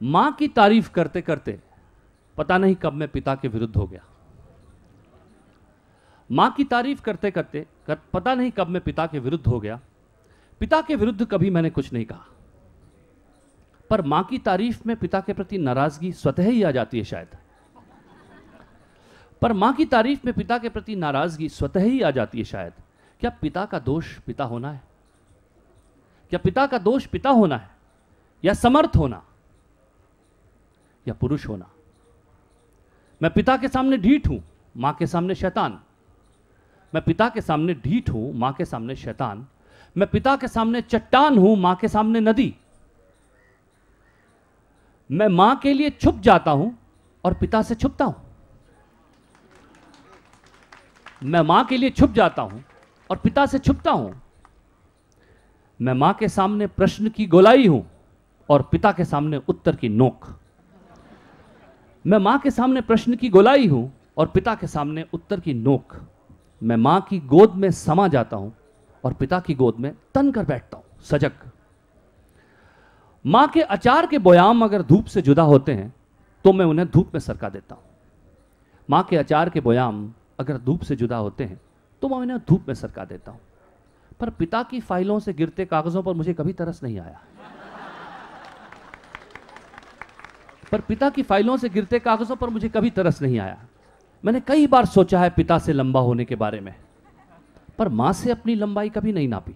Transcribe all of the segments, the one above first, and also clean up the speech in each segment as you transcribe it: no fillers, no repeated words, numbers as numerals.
मां की तारीफ करते करते पता नहीं कब मैं पिता के विरुद्ध हो गया। मां की तारीफ करते करते पता नहीं कब मैं पिता के विरुद्ध हो गया। पिता के विरुद्ध कभी मैंने कुछ नहीं कहा, पर मां की तारीफ में पिता के प्रति नाराजगी स्वतः ही आ जाती है शायद। पर मां की तारीफ में पिता के प्रति नाराजगी स्वतः ही आ जाती है शायद। क्या पिता का दोष पिता होना है? क्या पिता का दोष पिता होना है, या समर्थ होना, या पुरुष होना? मैं पिता के सामने ढीठ हूं, मां के सामने शैतान। मैं पिता के सामने ढीठ हूं, मां के सामने शैतान। मैं पिता के सामने चट्टान हूं, मां के सामने नदी। मैं मां के लिए छुप जाता हूं और पिता से छुपता हूं। मैं मां के लिए छुप जाता हूं और पिता से छुपता हूं। मैं मां के सामने प्रश्न की गोलाई हूं और पिता के सामने उत्तर की नोक। मैं मां के सामने प्रश्न की गोलाई हूं और पिता के सामने उत्तर की नोक। मैं मां की गोद में समा जाता हूं और पिता की गोद में तन कर बैठता हूं सजग। मां के अचार के बोयाम अगर धूप से जुदा होते हैं तो मैं उन्हें धूप में सरका देता हूं। मां के अचार के बोयाम अगर धूप से जुदा होते हैं तो मैं उन्हें धूप में सरका देता हूं। पर पिता की फाइलों से गिरते कागजों पर मुझे कभी तरस नहीं आया। पर पिता की फाइलों से गिरते कागजों पर मुझे कभी तरस नहीं आया। मैंने कई बार सोचा है पिता से लंबा होने के बारे में, पर मां से अपनी लंबाई कभी नहीं नापी।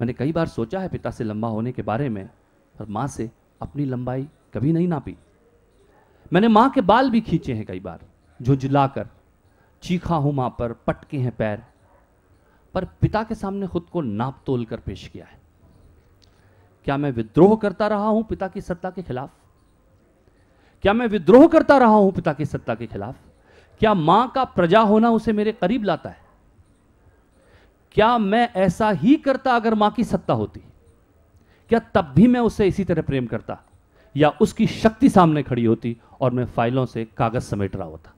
मैंने कई बार सोचा है पिता से लंबा होने के बारे में, पर मां से अपनी लंबाई कभी नहीं नापी। मैंने मां के बाल भी खींचे हैं कई बार, झुंझलाकर। चीखा हूं मां पर, पटके हैं पैर, पर पिता के सामने खुद को नाप तोल कर पेश किया है। क्या मैं विद्रोह करता रहा हूं पिता की सत्ता के खिलाफ? क्या मैं विद्रोह करता रहा हूं पिता की सत्ता के खिलाफ? क्या मां का प्रजा होना उसे मेरे करीब लाता है? क्या मैं ऐसा ही करता अगर मां की सत्ता होती? क्या तब भी मैं उससे इसी तरह प्रेम करता, या उसकी शक्ति सामने खड़ी होती और मैं फाइलों से कागज समेट रहा होता?